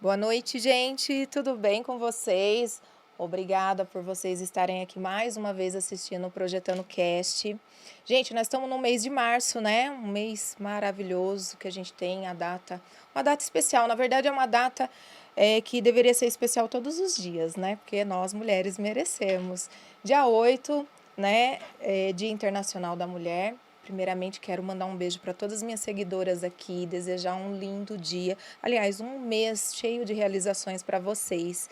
Boa noite, gente. Tudo bem com vocês? Obrigada por vocês estarem aqui mais uma vez assistindo o Projetando Cast. Gente, nós estamos no mês de março, né? Um mês maravilhoso que a gente tem uma data especial. Na verdade, é uma data que deveria ser especial todos os dias, né? Porque nós mulheres merecemos. Dia 8, né? Dia Internacional da Mulher. Primeiramente, quero mandar um beijo para todas as minhas seguidoras aqui, desejar um lindo dia. Aliás, um mês cheio de realizações para vocês.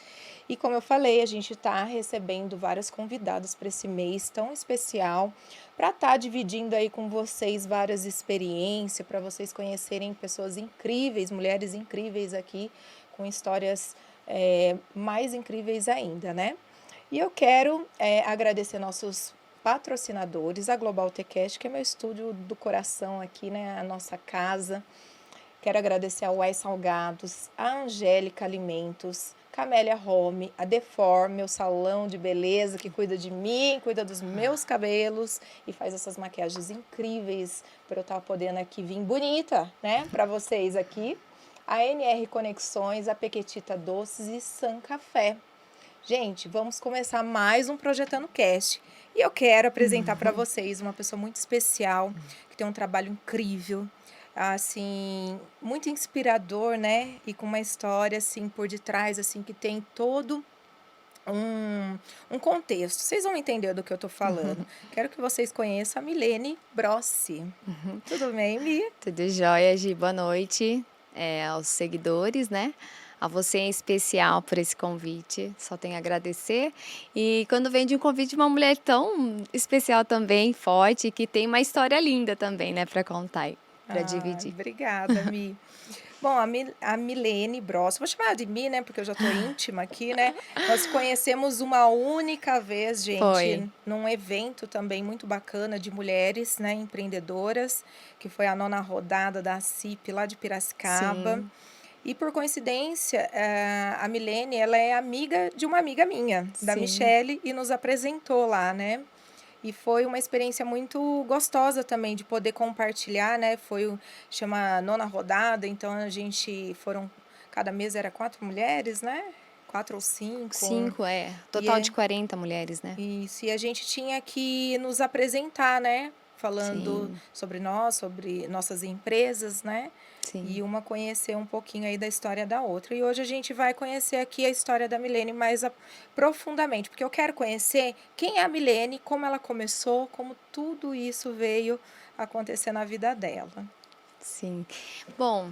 E como eu falei, a gente está recebendo vários convidados para esse mês tão especial, para estar dividindo aí com vocês várias experiências, para vocês conhecerem pessoas incríveis, mulheres incríveis aqui, com histórias mais incríveis ainda, né? E eu quero agradecer nossos patrocinadores, a Global Tecast, que é meu estúdio do coração aqui, né? A nossa casa. Quero agradecer a Uai Salgados, a Angélica Alimentos, Camélia Home, a Deform, meu salão de beleza que cuida de mim, cuida dos meus cabelos e faz essas maquiagens incríveis para eu estar podendo aqui vir bonita, né, para vocês aqui. A NR Conexões, a Pequetita Doces e San Café. Gente, vamos começar mais um Projetando Cast. E eu quero apresentar para vocês uma pessoa muito especial, que tem um trabalho incrível, assim, muito inspirador, né? E com uma história assim por detrás, assim, que tem todo um contexto. Vocês vão entender do que eu tô falando. Quero que vocês conheçam a Milene Brossi. Tudo bem, Mi? Tudo jóia, Gi? Boa noite aos seguidores, né? A você em especial por esse convite, só tenho a agradecer. E quando vem de um convite de uma mulher tão especial também, forte, que tem uma história linda também, né, para contar e para dividir. Obrigada, Mi. Bom, a Milene Brossi, vou chamar ela de Mi, né, porque eu já tô íntima aqui, né? Nós conhecemos uma única vez, Foi, gente, num evento também muito bacana de mulheres, né, empreendedoras, que foi a nona rodada da CIP lá de Piracicaba. sim, E por coincidência, a Milene, ela é amiga de uma amiga minha, da sim. Michele, e nos apresentou lá, né? E foi uma experiência muito gostosa também de poder compartilhar, né? Chama Nona Rodada, então a gente cada mês era 4 mulheres, né? 4 ou 5. 5, E total é de 40 mulheres, né? isso, e a gente tinha que nos apresentar, né? Falando Sim, sobre nós, sobre nossas empresas, né? E sim. uma conhecer um pouquinho aí da história da outra. E hoje a gente vai conhecer aqui a história da Milene mais profundamente, porque eu quero conhecer quem é a Milene, como ela começou, como tudo isso veio acontecer na vida dela. Sim. Bom,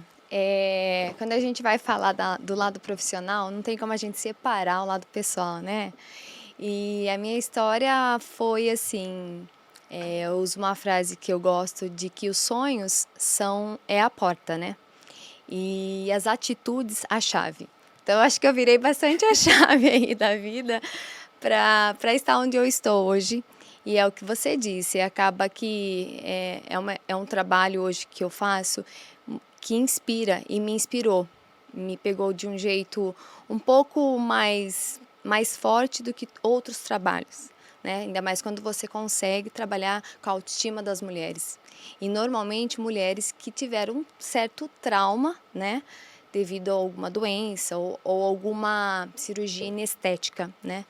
quando a gente vai falar do lado profissional, não tem como a gente separar o lado pessoal, né? E a minha história foi assim, eu uso uma frase que eu gosto de que os sonhos é a porta, né? E as atitudes a chave. Então, eu acho que eu virei bastante a chave aí da vida para estar onde eu estou hoje. E é o que você disse, acaba que é um trabalho hoje que eu faço que inspira e me inspirou. Me pegou de um jeito um pouco mais forte do que outros trabalhos. Né? Ainda mais quando você consegue trabalhar com a autoestima das mulheres. E normalmente mulheres que tiveram um certo trauma, né? Devido a alguma doença ou alguma cirurgia inestética, né?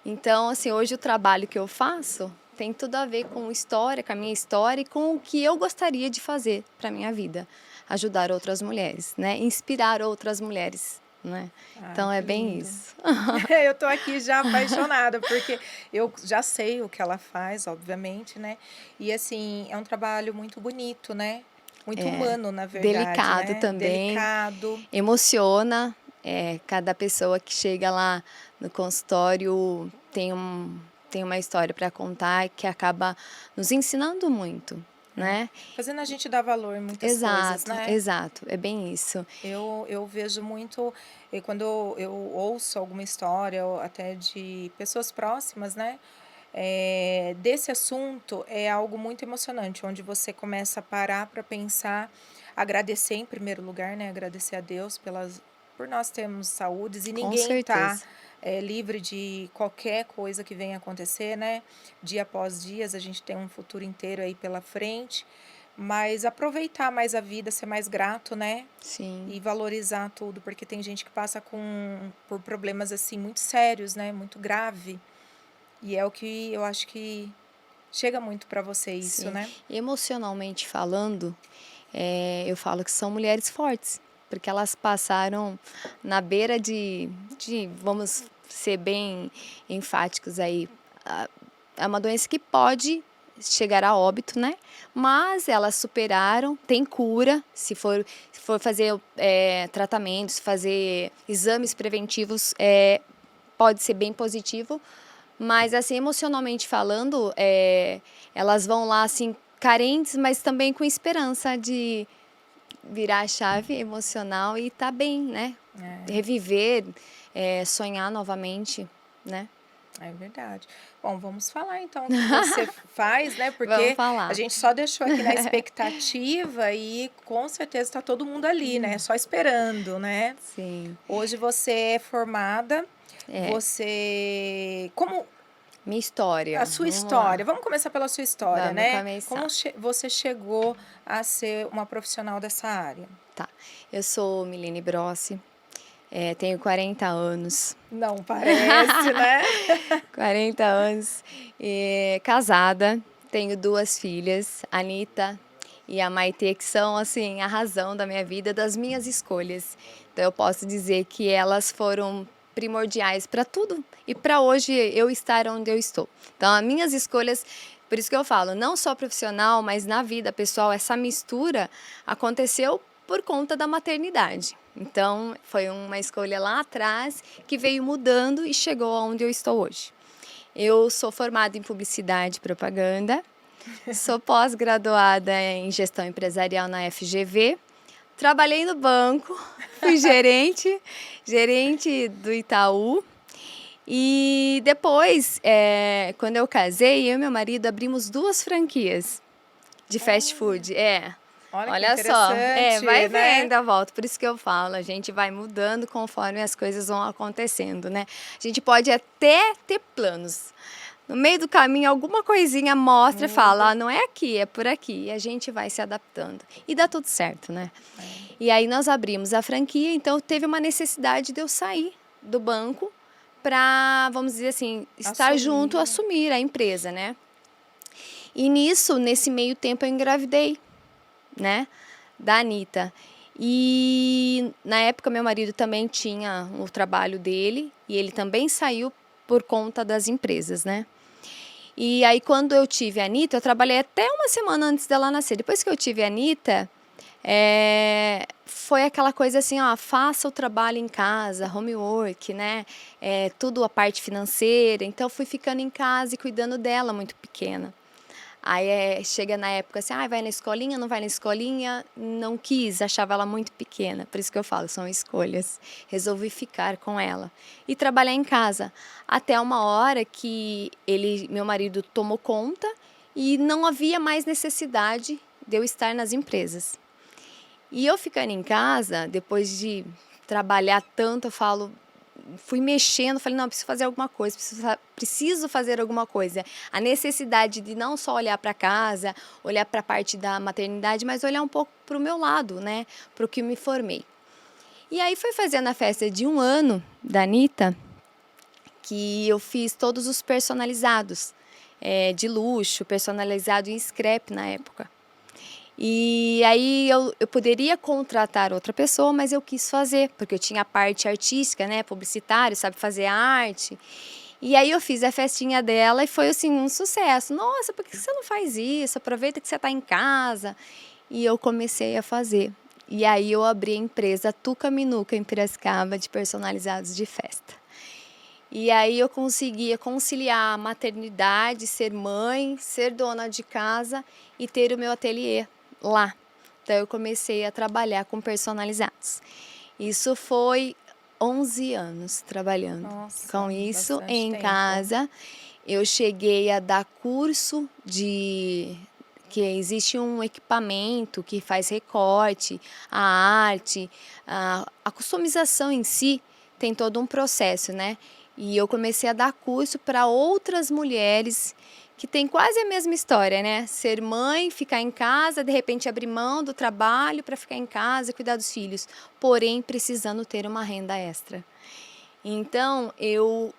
Então, assim, hoje o trabalho que eu faço tem tudo a ver com história, com a minha história e com o que eu gostaria de fazer para minha vida. Ajudar outras mulheres, né? Inspirar outras mulheres, né? Ai, Então é que bem lindo. isso. Eu tô aqui já apaixonada, porque eu já sei o que ela faz, obviamente, né? E assim, é um trabalho muito bonito, né? Muito humano, na verdade, Delicado né? também, Delicado. emociona. Cada pessoa que chega lá no consultório tem uma história para contar que acaba nos ensinando muito, É. né? Fazendo a gente dar valor em muitas coisas, Exato, né? exato, é bem isso. Eu vejo muito, e quando eu ouço alguma história, ou até de pessoas próximas, né? Desse assunto, é algo muito emocionante, onde você começa a parar para pensar, agradecer em primeiro lugar, né? Agradecer a Deus por nós termos saúdes e Com ninguém tá certeza. livre de qualquer coisa que venha acontecer, né? Dia após dia, a gente tem um futuro inteiro aí pela frente. mas aproveitar mais a vida, ser mais grato, né? Sim, E valorizar tudo, porque tem gente que passa por problemas assim muito sérios, né? Muito grave. E é o que eu acho que chega muito para você isso, sim. né? Emocionalmente falando, eu falo que são mulheres fortes, porque elas passaram na beira vamos ser bem enfáticos aí, é uma doença que pode chegar a óbito, né? Mas elas superaram, tem cura, se for fazer tratamentos, fazer exames preventivos, pode ser bem positivo, mas assim, emocionalmente falando, elas vão lá assim carentes, mas também com esperança de virar a chave emocional e tá bem, né? Reviver, sonhar novamente, né? É verdade. Bom, vamos falar então o que você faz, né? Vamos Porque a falar. gente só deixou aqui na expectativa e com certeza está todo mundo ali, né? Só esperando, né? Sim, Hoje você é formada, é. como Minha a história, sua vamos lá. história? Vamos começar pela sua história, Vamos né? começar. Você chegou a ser uma profissional dessa área? Tá. Eu sou Milene Brossi, tenho 40 anos. Não parece, né? 40 anos, casada, tenho 2 filhas, a Anitta e a Maitê, que são assim a razão da minha vida, das minhas escolhas. Então eu posso dizer que elas foram primordiais para tudo e para hoje eu estar onde eu estou. Então as minhas escolhas, por isso que eu falo, não só profissional, mas na vida pessoal, essa mistura aconteceu por conta da maternidade. Então, foi uma escolha lá atrás que veio mudando e chegou aonde eu estou hoje. Eu sou formada em publicidade e propaganda, sou pós-graduada em gestão empresarial na FGV, trabalhei no banco, fui gerente do Itaú. E depois, quando eu casei, eu e meu marido abrimos 2 franquias de fast food. Olha que Olha só, interessante, vai né? vendo a volta, por isso que eu falo, a gente vai mudando conforme as coisas vão acontecendo, né? A gente pode até ter planos. No meio do caminho, alguma coisinha mostra e fala, não é aqui, é por aqui. E a gente vai se adaptando. E dá tudo certo, né? E aí nós abrimos a franquia, então teve uma necessidade de eu sair do banco para, vamos dizer assim, estar junto, assumir a empresa, né? E nesse meio tempo eu engravidei, né, da Anitta. E na época meu marido também tinha o trabalho dele e ele também saiu por conta das empresas, né? E aí quando eu tive a Anitta, eu trabalhei até uma semana antes dela nascer. Depois que eu tive a Anitta, foi aquela coisa assim, ó, faça o trabalho em casa, homework, né? Tudo a parte financeira. Então eu fui ficando em casa e cuidando dela muito pequena. Aí chega na época assim, vai na escolinha, não vai na escolinha, não quis, achava ela muito pequena, por isso que eu falo, são escolhas. Resolvi ficar com ela e trabalhar em casa, até uma hora que meu marido tomou conta e não havia mais necessidade de eu estar nas empresas. E eu ficando em casa, depois de trabalhar tanto, eu falo, fui mexendo, falei, não, preciso fazer alguma coisa, preciso fazer alguma coisa. A necessidade de não só olhar para casa, olhar para a parte da maternidade, mas olhar um pouco para o meu lado, né, para o que me formei. E aí foi fazendo a festa de 1 ano da Anitta, que eu fiz todos os personalizados, de luxo, personalizado em scrap na época. E aí eu poderia contratar outra pessoa, mas eu quis fazer, porque eu tinha a parte artística, né, publicitário, sabe fazer arte. E aí eu fiz a festinha dela e foi assim um sucesso. Nossa, por que você não faz isso? Aproveita que você está em casa. E eu comecei a fazer. E aí eu abri a empresa Tuca Minuca em Piracicaba de personalizados de festa. E aí eu conseguia conciliar a maternidade, ser mãe, ser dona de casa e ter o meu ateliê lá. Então eu comecei a trabalhar com personalizados. Isso foi 11 anos trabalhando. Nossa, Com isso bastante em tempo. casa, eu cheguei a dar curso que existe um equipamento que faz recorte, a arte, a customização em si tem todo um processo, né? E eu comecei a dar curso para outras mulheres que tem quase a mesma história, né? Ser mãe, ficar em casa, de repente abrir mão do trabalho para ficar em casa e cuidar dos filhos, porém precisando ter uma renda extra. Então, eu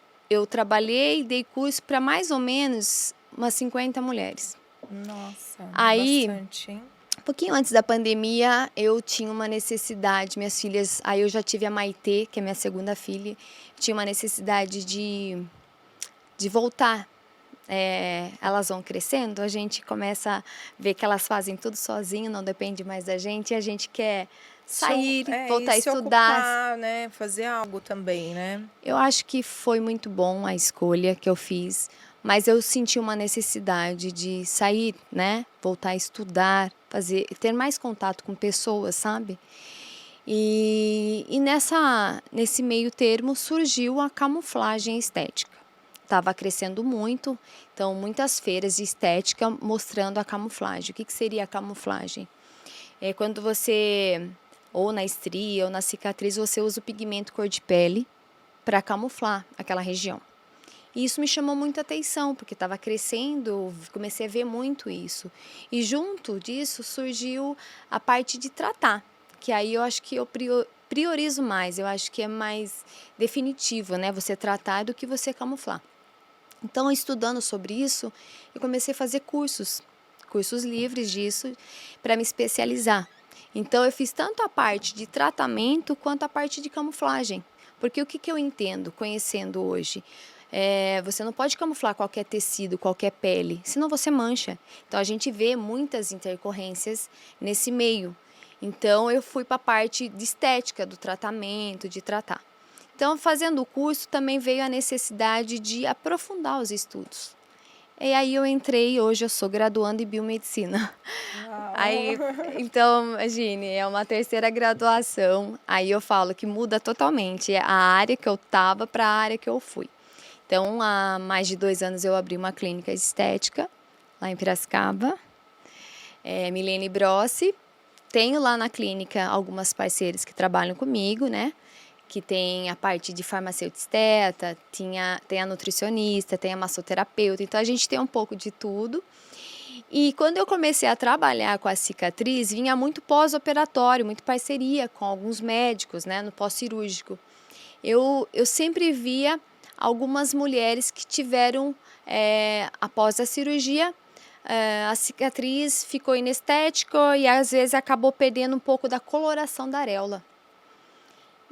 trabalhei, dei curso para mais ou menos umas 50 mulheres. Nossa, Aí, bastante, hein? um pouquinho antes da pandemia, eu tinha uma necessidade, minhas filhas, aí eu já tive a Maitê, que é minha segunda filha, tinha uma necessidade de voltar. Elas vão crescendo, a gente começa a ver que elas fazem tudo sozinho, não depende mais da gente, e a gente quer sair, voltar a E se estudar. ocupar, né? Fazer algo também, né? Eu acho que foi muito bom a escolha que eu fiz, mas eu senti uma necessidade de sair, né? Voltar a estudar, ter mais contato com pessoas, sabe? E nesse meio termo surgiu a camuflagem estética. Estava crescendo muito, então muitas feiras de estética mostrando a camuflagem. O que seria a camuflagem? É quando você, ou na estria, ou na cicatriz, você usa o pigmento cor de pele para camuflar aquela região. E isso me chamou muita atenção, porque estava crescendo, comecei a ver muito isso. E junto disso surgiu a parte de tratar, que aí eu acho que eu priorizo mais, eu acho que é mais definitivo, né? Você tratar do que você camuflar. Então, estudando sobre isso, eu comecei a fazer cursos livres disso, para me especializar. Então, eu fiz tanto a parte de tratamento quanto a parte de camuflagem. Porque o que eu entendo, conhecendo hoje? Você não pode camuflar qualquer tecido, qualquer pele, senão você mancha. Então, a gente vê muitas intercorrências nesse meio. Então, eu fui para a parte de estética, do tratamento, de tratar. Então, fazendo o curso, também veio a necessidade de aprofundar os estudos. E aí eu entrei, hoje eu sou graduanda em biomedicina. Uau. Aí, então, imagine, é uma terceira graduação. Aí eu falo que muda totalmente a área que eu estava para a área que eu fui. Então, há mais de 2 anos eu abri uma clínica estética lá em Piracicaba, Milene Brossi. Tenho lá na clínica algumas parceiras que trabalham comigo, né? Que tem a parte de farmacêutico esteta, tem a nutricionista, tem a massoterapeuta, então a gente tem um pouco de tudo. E quando eu comecei a trabalhar com a cicatriz, vinha muito pós-operatório, muito parceria com alguns médicos, né, no pós-cirúrgico. Eu sempre via algumas mulheres que tiveram, após a cirurgia, a cicatriz ficou inestética e às vezes acabou perdendo um pouco da coloração da areola.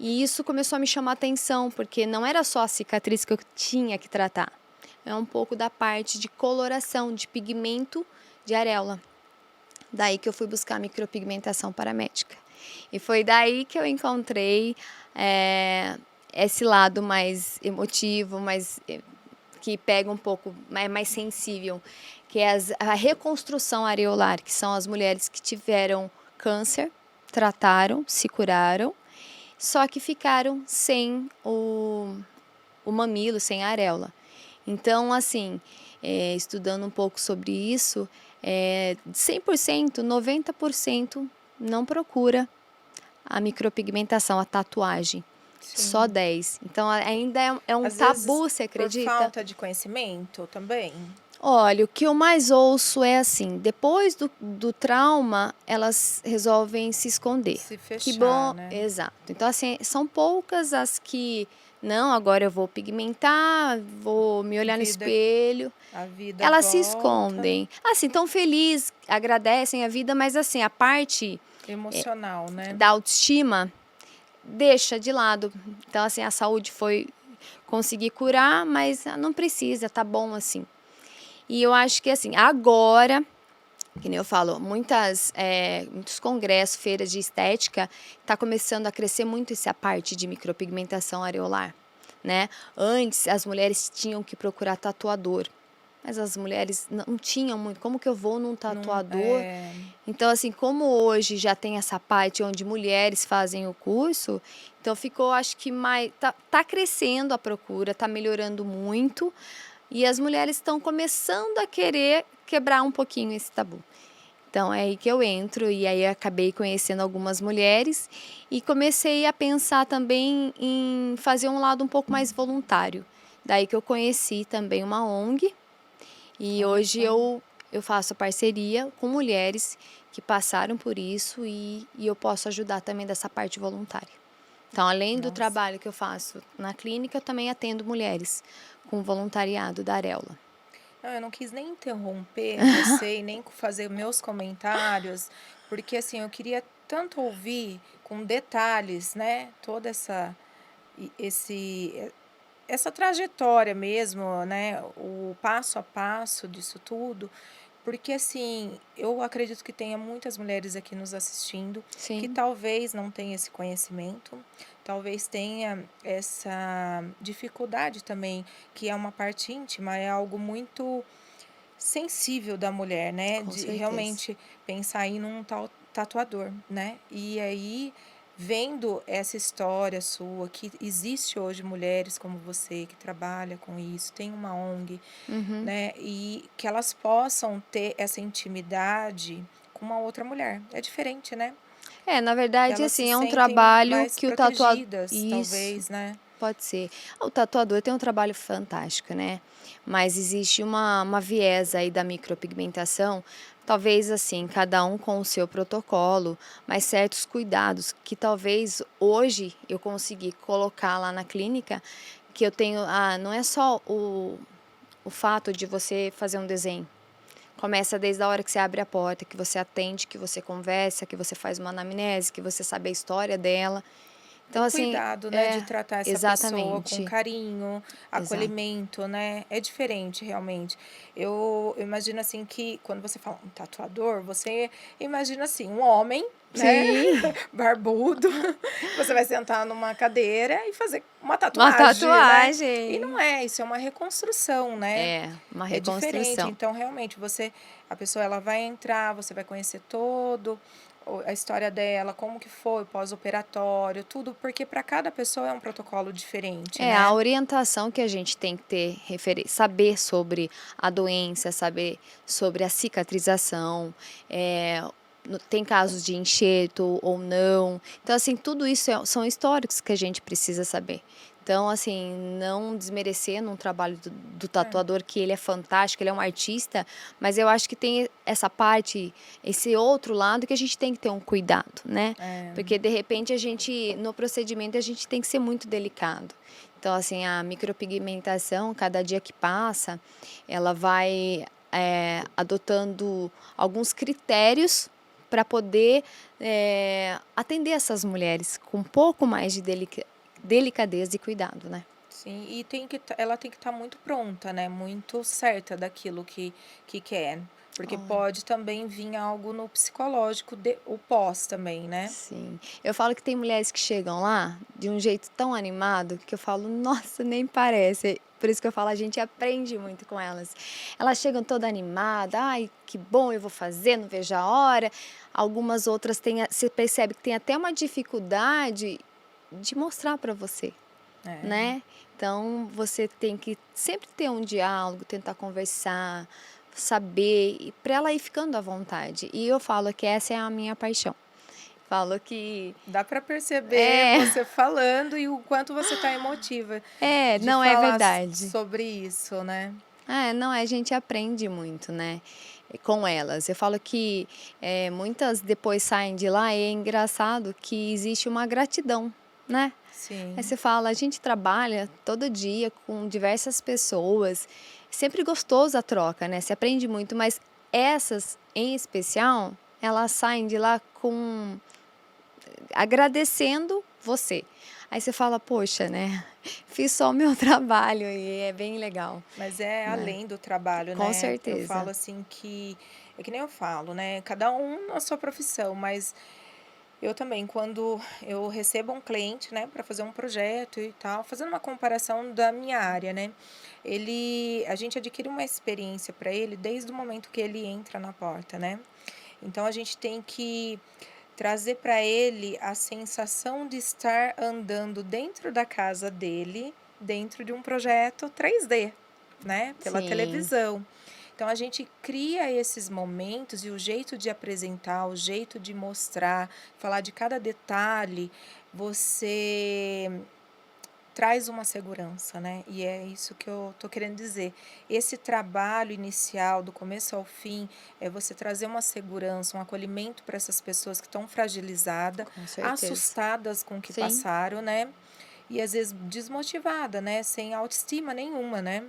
E isso começou a me chamar a atenção, porque não era só a cicatriz que eu tinha que tratar. É um pouco da parte de coloração, de pigmento de areola. Daí que eu fui buscar micropigmentação paramédica. E foi daí que eu encontrei esse lado mais emotivo, que pega um pouco, mais sensível, que é a reconstrução areolar, que são as mulheres que tiveram câncer, trataram, se curaram, só que ficaram sem o mamilo, sem a areola. Então, assim, estudando um pouco sobre isso, 100%, 90% não procura a micropigmentação, a tatuagem. Sim. Só 10%. Então, ainda é um Às tabu, vezes, você acredita? por falta de conhecimento também. Olha, o que eu mais ouço é assim, depois do trauma, elas resolvem se esconder. Se fechar, Que bom, né? exato. Então, assim, são poucas as que, não, agora eu vou pigmentar, vou me olhar no espelho. A vida Elas se volta. escondem. Assim, tão felizes, agradecem a vida, mas assim, a parte Emocional, né? da autoestima deixa de lado. Então, assim, a saúde foi conseguir curar, mas não precisa, tá bom assim. E eu acho que assim, agora, que nem eu falo, muitos congressos, feiras de estética, está começando a crescer muito essa parte de micropigmentação areolar, né? Antes, as mulheres tinham que procurar tatuador, mas as mulheres não tinham muito. Como que eu vou num tatuador? Então, assim, como hoje já tem essa parte onde mulheres fazem o curso, então ficou, acho que mais... Tá crescendo a procura, tá melhorando muito, e as mulheres estão começando a querer quebrar um pouquinho esse tabu. Então, é aí que eu entro, e aí eu acabei conhecendo algumas mulheres e comecei a pensar também em fazer um lado um pouco mais voluntário. Daí que eu conheci também uma ONG, E Olha hoje só. eu faço parceria com mulheres que passaram por isso e eu posso ajudar também dessa parte voluntária. Então, além do Nossa. trabalho que eu faço na clínica, eu também atendo mulheres com voluntariado da Areola. Não, eu não quis nem interromper você e nem fazer meus comentários, porque assim, eu queria tanto ouvir com detalhes, né, toda e- esse e- essa trajetória mesmo, né, o passo a passo disso tudo, porque assim, eu acredito que tenha muitas mulheres aqui nos assistindo que Sim, talvez não tenha esse conhecimento, talvez tenha essa dificuldade também, que é uma parte íntima, é algo muito sensível da mulher, né, com de certeza. realmente pensar em um tal tatuador, né? E aí, vendo essa história sua, que existe hoje mulheres como você que trabalha com isso, tem uma ONG, Uhum. né? E que elas possam ter essa intimidade com uma outra mulher. É diferente, né? É, na verdade, Elas se assim, é um sentem trabalho mais que o tatuador. protegidas, Isso. talvez, né? Pode ser. O tatuador tem um trabalho fantástico, né? Mas existe uma viés aí da micropigmentação, talvez assim, cada um com o seu protocolo, mas certos cuidados que talvez hoje eu consegui colocar lá na clínica, que eu tenho, não é só o fato de você fazer um desenho. Começa desde a hora que você abre a porta, que você atende, que você conversa, que você faz uma anamnese, que você sabe a história dela. O Então, assim, cuidado, né, de é, tratar essa pessoa com exatamente. carinho, Exato. acolhimento, né, é diferente realmente. Eu imagino, assim, que quando você fala um tatuador, você imagina, assim, um homem, né, Sim, barbudo, você vai sentar numa cadeira e fazer uma uma tatuagem, né. E não tatuagem. é, isso é uma reconstrução, né, É, uma é diferente. reconstrução. Então, realmente, a pessoa ela vai entrar, você vai conhecer todo a história dela, como que foi o pós-operatório, tudo, porque para cada pessoa é um protocolo diferente, É, a né. orientação que a gente tem que ter, saber sobre a doença, saber sobre a cicatrização, eh, tem casos de enxerto ou não. Então, assim, tudo isso são históricos que a gente precisa saber. Então, assim, não desmerecendo um trabalho do É, tatuador, que ele é fantástico, ele é um artista, mas eu acho que tem essa parte, esse outro lado que a gente tem que ter um cuidado, né? é, Porque de repente no procedimento, a gente tem que ser muito delicado. Então, assim, a micropigmentação, cada dia que passa, ela vai adotando alguns critérios para poder atender essas mulheres com um pouco mais de delicadeza e cuidado, né? sim, e ela tem que estar muito pronta, né, muito certa daquilo que quer, porque Olha, pode também vir algo no psicológico o pós também, né. sim. Eu falo que tem mulheres que chegam lá de um jeito tão animado que eu falo, nossa, nem parece. Por isso que eu falo, a gente aprende muito com elas. Elas chegam toda animada, ai, que bom, eu vou fazer, não vejo a hora. Algumas outras têm, você percebe que tem até uma dificuldade de mostrar para você, É. né? Então você tem que sempre ter um diálogo, tentar conversar, saber, para ela ir ficando à vontade. E eu falo que essa é a minha paixão. Falo que Dá para perceber é, você falando e o quanto você tá emotiva de não é falar verdade. sobre isso, né. Não, a gente aprende muito, né, com elas. Eu falo que muitas depois saem de lá e é engraçado que existe uma gratidão, né? Aí Sim. você fala, a gente trabalha todo dia com diversas pessoas, sempre gostoso a troca, né? Você aprende muito, mas essas em especial, elas saem de lá com agradecendo você. Aí você fala, poxa, né? Fiz só o meu trabalho e é bem legal, Mas é né? além do trabalho, Com né. Eu falo certeza. assim que é que nem eu falo, né, cada um na sua profissão, mas eu também, quando eu recebo um cliente, né, para fazer um projeto e tal, fazendo uma comparação da minha área, né, a gente adquire uma experiência para ele desde o momento que ele entra na porta, né. Então a gente tem que trazer para ele a sensação de estar andando dentro da casa dele, dentro de um projeto 3D, né, pela Sim, televisão. Então a gente cria esses momentos e o jeito de apresentar, o jeito de mostrar, falar de cada detalhe, você traz uma segurança, né, e é isso que eu tô querendo dizer. Esse trabalho inicial, do começo ao fim, é você trazer uma segurança, um acolhimento para essas pessoas que estão fragilizadas, Com certeza. assustadas com o que Sim, passaram, né, e às vezes desmotivada, né, sem autoestima nenhuma, né.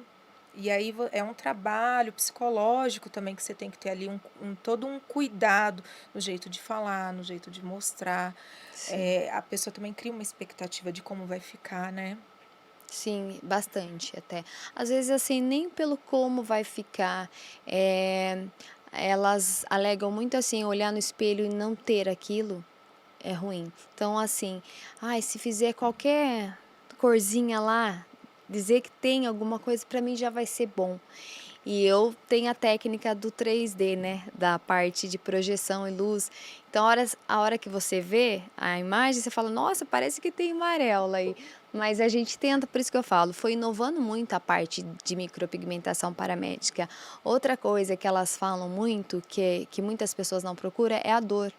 E aí é um trabalho psicológico também que você tem que ter ali todo um cuidado no jeito de falar, no jeito de mostrar. sim. A pessoa também cria uma expectativa de como vai ficar, né. Sim, bastante até. Às vezes, assim, nem pelo como vai ficar, eh, elas alegam muito, assim, olhar no espelho e não ter aquilo é ruim. Então, assim, ai, se fizer qualquer corzinha lá, dizer que tem alguma coisa, para mim já vai ser bom. E eu tenho a técnica do 3D, né, da parte de projeção e luz. Então, a hora que você vê a imagem, você fala: "Nossa, parece que tem uma areola aí". Mas a gente tenta, por isso que eu falo, foi inovando muito a parte de micropigmentação paramédica. Outra coisa que elas falam muito, que muitas pessoas não procuram, é a dor.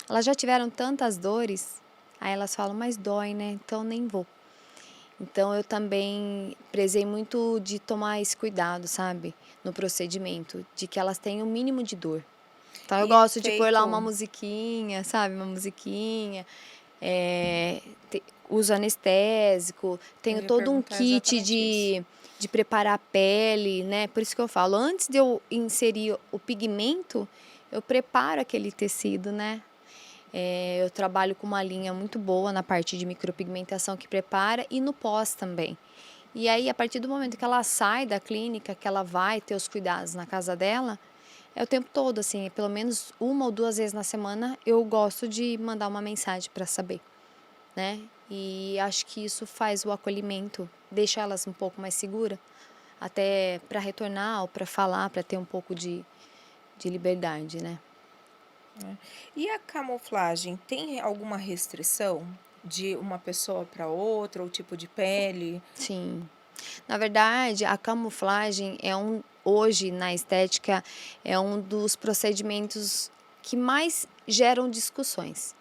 Elas já tiveram tantas dores, aí elas falam: "Mas dói, né, então nem vou". Então eu também prezei muito de tomar esse cuidado, sabe, no procedimento, de que elas tenham o mínimo de dor. Então eu E é gosto de pôr lá uma feito musiquinha, sabe, uma musiquinha, eh, uso anestésico, eu tenho ia todo um perguntar kit exatamente isso. de preparar a pele, né, por isso que eu falo, antes de eu inserir o pigmento, eu preparo aquele tecido, né. Eu trabalho com uma linha muito boa na parte de micropigmentação que prepara e no pós também. E aí, a partir do momento que ela sai da clínica, que ela vai ter os cuidados na casa dela, é o tempo todo, assim, pelo menos uma ou duas vezes na semana eu gosto de mandar uma mensagem para saber, né? E acho que isso faz o acolhimento, deixa elas um pouco mais seguras, até para retornar ou para falar, para ter um pouco de liberdade, né? Né. E a camuflagem, tem alguma restrição de uma pessoa para outra, ou tipo de pele? Sim. Na verdade, a camuflagem hoje na estética, é um dos procedimentos que mais geram discussões.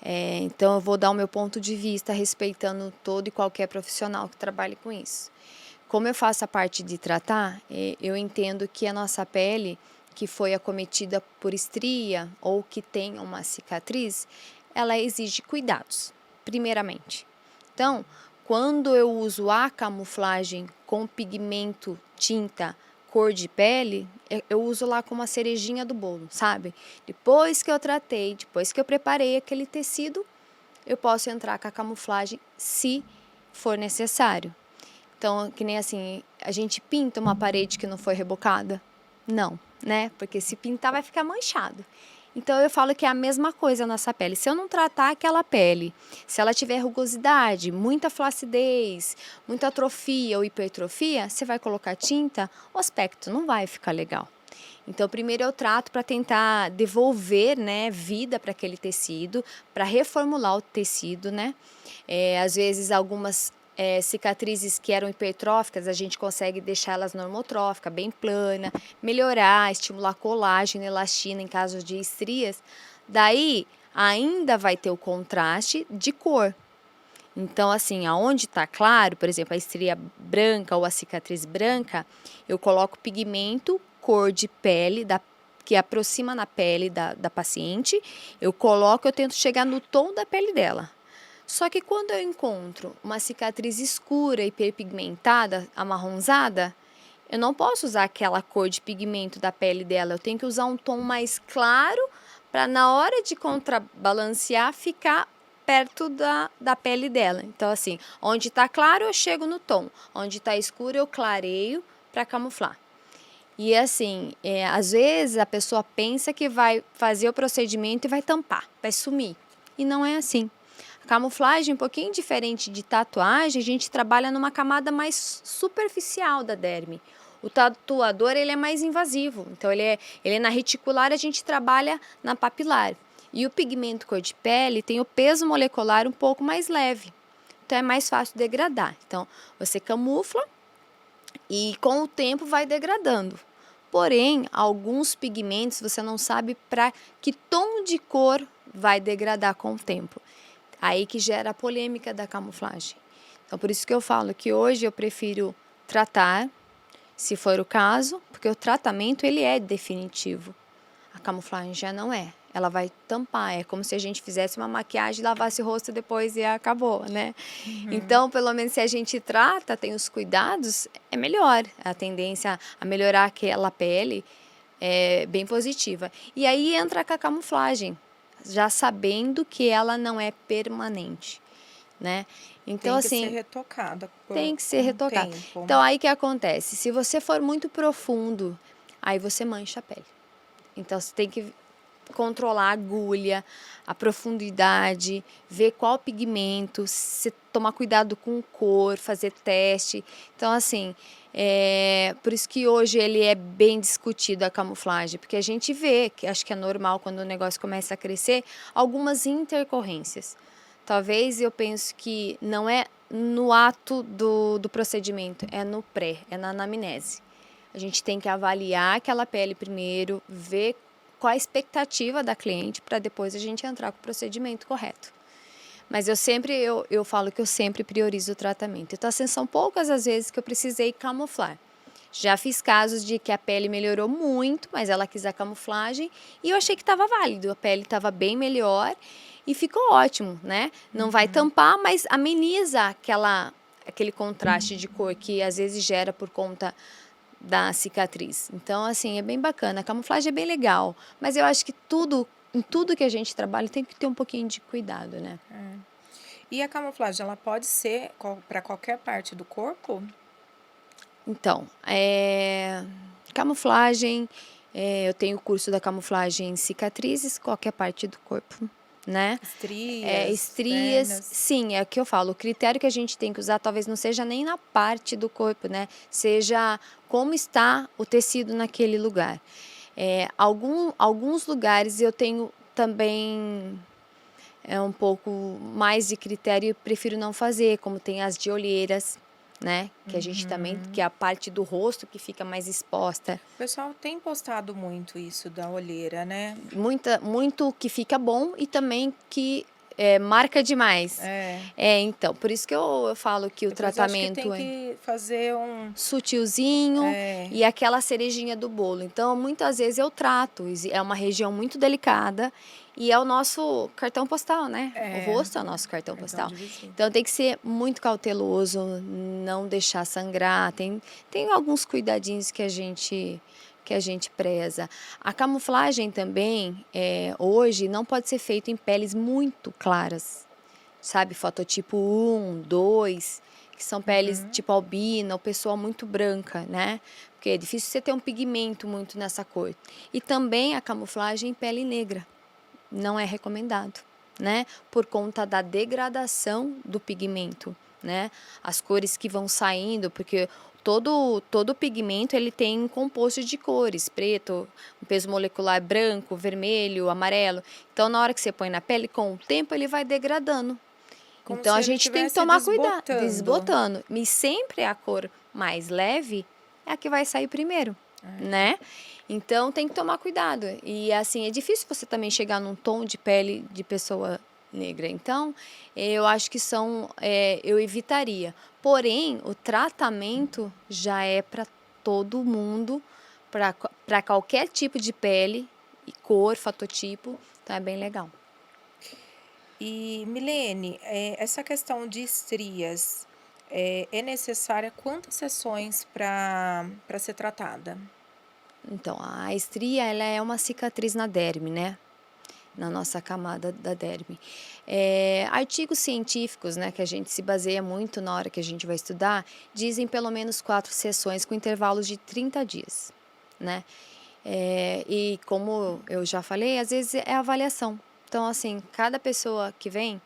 Então eu vou dar o meu ponto de vista respeitando todo e qualquer profissional que trabalhe com isso. Como eu faço a parte de tratar, eu entendo que a nossa pele, que foi acometida por estria ou que tem uma cicatriz, ela exige cuidados, primeiramente. Então, quando eu uso a camuflagem com pigmento, tinta, cor de pele, eu uso lá como a cerejinha do bolo, sabe? Depois que eu tratei, depois que eu preparei aquele tecido, eu posso entrar com a camuflagem se for necessário. Então, que nem assim, a gente pinta uma parede que não foi rebocada? Não, né? Porque se pintar vai ficar manchado. Então eu falo que é a mesma coisa a nossa pele. Se eu não tratar aquela pele, se ela tiver rugosidade, muita flacidez, muita atrofia ou hipertrofia, você vai colocar tinta, o aspecto não vai ficar legal. Então, primeiro eu trato para tentar devolver, né, vida para aquele tecido, para reformular o tecido, né? Às vezes algumas cicatrizes que eram hipertróficas, a gente consegue deixar elas normotrófica, bem plana, melhorar, estimular colágeno, elastina em caso de estrias. Daí ainda vai ter o contraste de cor. Então, assim, aonde está claro, por exemplo, a estria branca ou a cicatriz branca, eu coloco pigmento, cor de pele, que aproxima na pele da paciente, eu tento chegar no tom da pele dela. Só que quando eu encontro uma cicatriz escura, hiperpigmentada, amarronzada, eu não posso usar aquela cor de pigmento da pele dela, eu tenho que usar um tom mais claro para na hora de contrabalancear ficar perto da pele dela. Então, assim, onde está claro eu chego no tom, onde está escuro eu clareio para camuflar. E assim, às vezes a pessoa pensa que vai fazer o procedimento e vai tampar, vai sumir. E não é assim. A camuflagem, um pouquinho diferente de tatuagem, a gente trabalha numa camada mais superficial da derme. O tatuador ele é mais invasivo, então ele é na reticular, a gente trabalha na papilar. E o pigmento cor de pele tem o peso molecular um pouco mais leve, então é mais fácil degradar. Então você camufla e com o tempo vai degradando. Porém, alguns pigmentos você não sabe para que tom de cor vai degradar com o tempo. Aí que gera a polêmica da camuflagem. Então, por isso que eu falo que hoje eu prefiro tratar, se for o caso, porque o tratamento ele é definitivo. A camuflagem já não é. Ela vai tampar, é como se a gente fizesse uma maquiagem, lavasse o rosto depois e acabou, né? Então, pelo menos se a gente trata, tem os cuidados, é melhor. A tendência a melhorar aquela pele é bem positiva. E aí entra com a camuflagem, já sabendo que ela não é permanente, né? Então, Tem que ser assim, retocada tem por que ser um retocado. tempo. Então, aí que acontece? Se você for muito profundo, aí você mancha a pele. Então, você tem que controlar a agulha, a profundidade, ver qual pigmento, se tomar cuidado com cor, fazer teste. Então, assim, por isso que hoje ele é bem discutido a camuflagem, porque a gente vê, que acho que é normal quando o negócio começa a crescer, algumas intercorrências. Talvez eu penso que não é no ato do procedimento, é no pré, é na anamnese. A gente tem que avaliar aquela pele primeiro, ver qual a expectativa da cliente para depois a gente entrar com o procedimento correto. Mas eu falo que eu sempre priorizo o tratamento. Então, assim, são poucas as vezes que eu precisei camuflar. Já fiz casos de que a pele melhorou muito, mas ela quis a camuflagem e eu achei que estava válido. A pele estava bem melhor e ficou ótimo, né? Não vai tampar, mas ameniza aquele contraste de cor que às vezes gera por conta da cicatriz. Então, assim, é bem bacana. A camuflagem é bem legal, mas eu acho que em tudo que a gente trabalha tem que ter um pouquinho de cuidado, né? E a camuflagem, ela pode ser para qualquer parte do corpo? Então, camuflagem, eu tenho o curso da camuflagem em cicatrizes, qualquer parte do corpo, né? Estrias, Estrias, pernas. sim, é o que eu falo. O critério que a gente tem que usar talvez não seja nem na parte do corpo, né? Seja como está o tecido naquele lugar. Alguns lugares eu tenho também um pouco mais de critério e prefiro não fazer, como tem as de olheiras, né? Que a gente também, que é a parte do rosto que fica mais exposta. O pessoal tem postado muito isso da olheira, né? Muito que fica bom e também que marca demais. Então, por isso que eu falo que o Depois eu acho que tratamento tem que fazer sutilzinho e aquela cerejinha do bolo. Então, muitas vezes eu trato, é uma região muito delicada e é o nosso cartão postal, né? O rosto é o nosso cartão postal. Então, tem que ser muito cauteloso, não deixar sangrar. Tem alguns cuidadinhos que a gente preza. A camuflagem também, hoje, não pode ser feita em peles muito claras, sabe? Fototipo 1, 2, que são peles tipo albina ou pessoa muito branca, né? Porque é difícil você ter um pigmento muito nessa cor. E também a camuflagem em pele negra não é recomendado, né? Por conta da degradação do pigmento, né? As cores que vão saindo, porque todo pigmento ele tem um composto de cores, preto, um peso molecular branco, vermelho, amarelo. Então, na hora que você põe na pele, com o tempo ele vai degradando. Como Então, se a ele gente tem que tivesse tomar cuidado, desbotando. desbotando. E sempre a cor mais leve é a que vai sair primeiro, né? Então, tem que tomar cuidado. E, assim, é difícil você também chegar num tom de pele de pessoa negra. Então, eu acho que eu evitaria. Porém, o tratamento já é para todo mundo, para qualquer tipo de pele, e cor, fatotipo. Então, é bem legal. E, Milene, essa questão de estrias, é necessária quantas sessões para ser tratada? Então, a estria, ela é uma cicatriz na derme, né? Na nossa camada da derme. Artigos científicos, né, que a gente se baseia muito na hora que a gente vai estudar, dizem pelo menos 4 sessões com intervalos de 30 dias, né? E como eu já falei, às vezes é avaliação. Então, assim, cada pessoa que vem,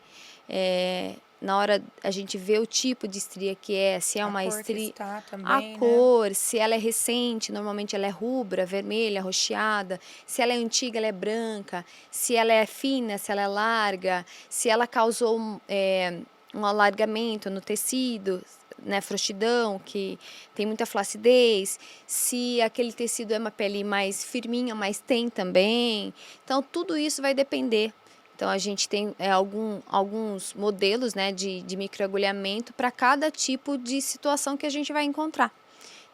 na hora a gente vê o tipo de estria que se é uma estria, a também, cor, se ela é recente, normalmente ela é rubra, vermelha, roxeada, se ela é antiga, ela é branca, se ela é fina, se ela é larga, se ela causou um alargamento no tecido, né, frouxidão, que tem muita flacidez, se aquele tecido é uma pele mais firminha, mas tem também. Então, tudo isso vai depender. Então, a gente tem alguns modelos, né, de microagulhamento para cada tipo de situação que a gente vai encontrar.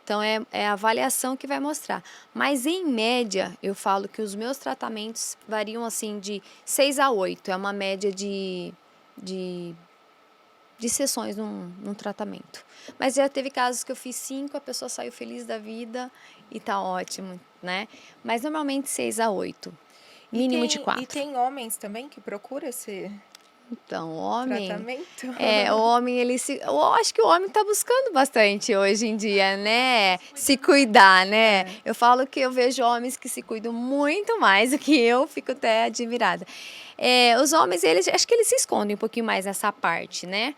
Então, é a avaliação que vai mostrar. Mas, em média, eu falo que os meus tratamentos variam, assim, de 6 a 8. É uma média de sessões num tratamento. Mas já teve casos que eu fiz 5, a pessoa saiu feliz da vida e tá ótimo, né? Mas, normalmente, 6 a 8. Mínimo de 4. E tem homens também que procuram esse Então, homem... tratamento? o homem, eu acho que o homem tá buscando bastante hoje em dia, né? Se cuidar, né? Eu falo que eu vejo homens que se cuidam muito mais do que eu, fico até admirada. Os homens, acho que eles se escondem um pouquinho mais nessa parte, né?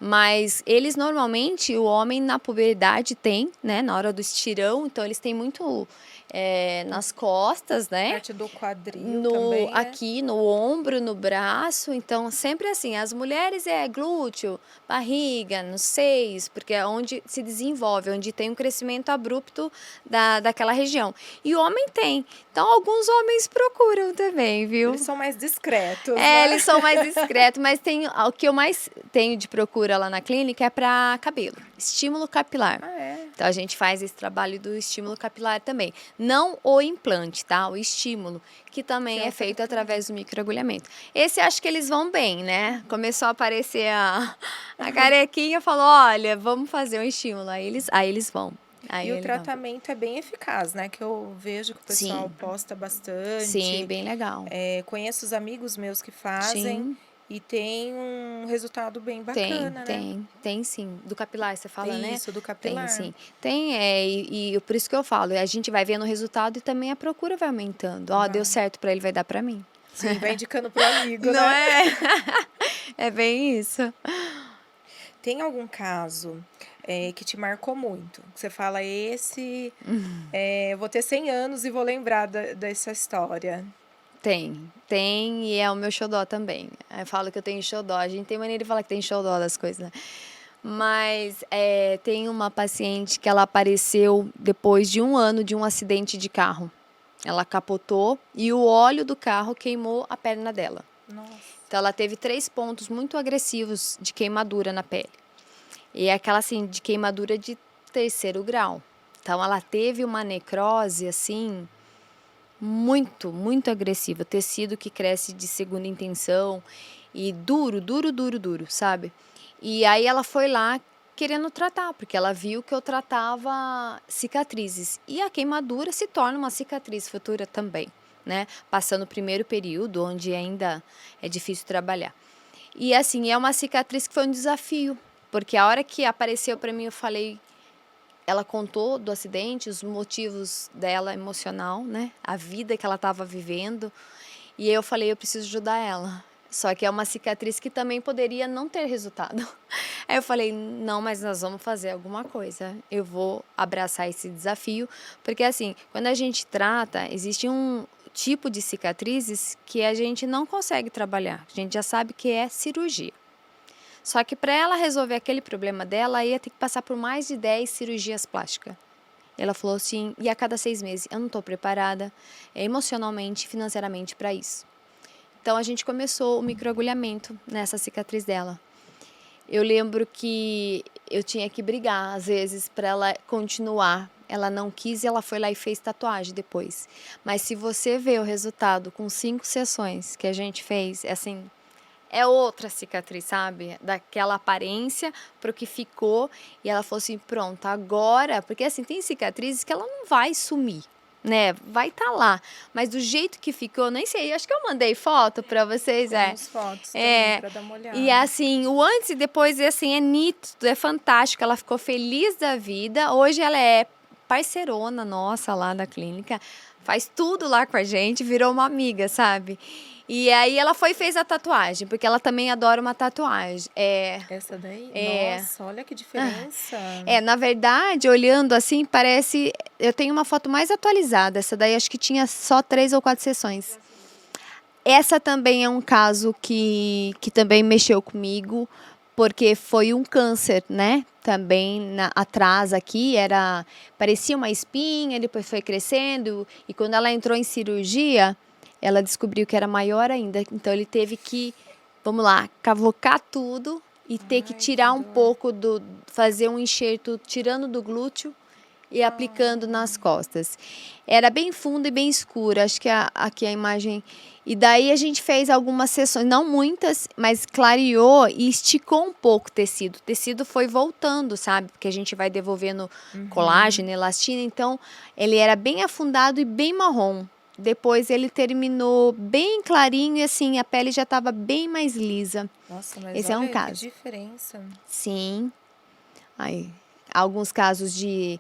Mas eles normalmente, o homem na puberdade tem, né? Na hora do estirão, então eles têm muito nas costas, né? Parte do quadril também, né? Aqui no ombro, no braço. Então, sempre assim, as mulheres é glúteo, barriga, nos seios, porque é onde se desenvolve, onde tem um crescimento abrupto daquela região. E o homem tem. Então, alguns homens procuram também, viu? Eles são mais discretos, né? Eles são mais discretos, mas o que eu mais tenho de procura lá na clínica é para cabelo, estímulo capilar. Então, a gente faz esse trabalho do estímulo capilar também. Não o implante, tá? O estímulo, que também é feito através do microagulhamento. Esse acho que eles vão bem, né? Começou a aparecer a carequinha, falou, olha, vamos fazer um estímulo. Aí eles vão. E o tratamento é bem eficaz, né? Que eu vejo que o pessoal posta bastante. Sim, bem legal. Conheço os amigos meus que fazem. E tem um resultado bem bacana, né? Tem sim. Do capilar, você fala, né? Isso, do capilar. Tem, sim. Tem, e por isso que eu falo, a gente vai vendo o resultado e também a procura vai aumentando. Ó, deu certo pra ele, vai dar pra mim. Sim, vai indicando pro amigo, não né? É bem isso. Tem algum caso que te marcou muito? Que você fala, eu vou ter 100 anos e vou lembrar dessa história. Tem, e é o meu xodó também. Eu falo que eu tenho xodó. A gente tem maneira de falar que tem xodó das coisas, né? Mas tem uma paciente que ela apareceu depois de 1 ano de um acidente de carro. Ela capotou e o óleo do carro queimou a perna dela. Nossa. Então, ela teve 3 pontos muito agressivos de queimadura na pele. E é aquela, assim, de queimadura de 3º grau. Então, ela teve uma necrose, assim... muito, muito agressiva, tecido que cresce de segunda intenção e duro, sabe? E aí ela foi lá querendo tratar, porque ela viu que eu tratava cicatrizes. E a queimadura se torna uma cicatriz futura também, né? Passando o primeiro período, onde ainda é difícil trabalhar. E assim, é uma cicatriz que foi um desafio, porque a hora que apareceu para mim, eu falei... Ela contou do acidente, os motivos dela emocional, né? A vida que ela estava vivendo. E eu falei, eu preciso ajudar ela. Só que é uma cicatriz que também poderia não ter resultado. Aí eu falei, não, mas nós vamos fazer alguma coisa. Eu vou abraçar esse desafio. Porque assim, quando a gente trata, existe um tipo de cicatrizes que a gente não consegue trabalhar. A gente já sabe que é cirurgia. Só que para ela resolver aquele problema dela, ia ter que passar por mais de 10 cirurgias plásticas. Ela falou assim, e a cada 6 meses, eu não estou preparada emocionalmente, financeiramente para isso. Então, a gente começou o microagulhamento nessa cicatriz dela. Eu lembro que eu tinha que brigar, às vezes, para ela continuar. Ela não quis e ela foi lá e fez tatuagem depois. Mas se você vê o resultado com 5 sessões que a gente fez, assim... É outra cicatriz, sabe? Daquela aparência para o que ficou. E ela falou assim, pronto, agora... Porque assim, tem cicatrizes que ela não vai sumir, né? Vai estar lá. Mas do jeito que ficou, nem sei, acho que eu mandei foto para vocês. Temos fotos também para dar uma olhada. E assim, o antes e depois assim, é nítido, é fantástico. Ela ficou feliz da vida. Hoje ela é parceirona nossa lá da clínica. Faz tudo lá com a gente, virou uma amiga, sabe? E aí ela foi e fez a tatuagem, porque ela também adora uma tatuagem. Essa daí? Nossa, olha que diferença. Na verdade, olhando assim, parece... Eu tenho uma foto mais atualizada. Essa daí acho que tinha só 3 ou 4 sessões. Essa também é um caso que também mexeu comigo, porque foi um câncer, né? Também atrás aqui, parecia uma espinha, depois foi crescendo. E quando ela entrou em cirurgia... ela descobriu que era maior ainda. Então ele teve que, vamos lá, cavocar tudo e ter que Ai, que tirar um dor. pouco fazer um enxerto tirando do glúteo e aplicando nas costas. Era bem fundo e bem escuro, acho que aqui a imagem. E daí a gente fez algumas sessões, não muitas, mas clareou e esticou um pouco o tecido. O tecido foi voltando, sabe? Porque a gente vai devolvendo colágeno, elastina, então ele era bem afundado e bem marrom. Depois ele terminou bem clarinho e assim, a pele já estava bem mais lisa. Nossa, mas Esse é um olha que caso. diferença. Sim. Aí, alguns casos de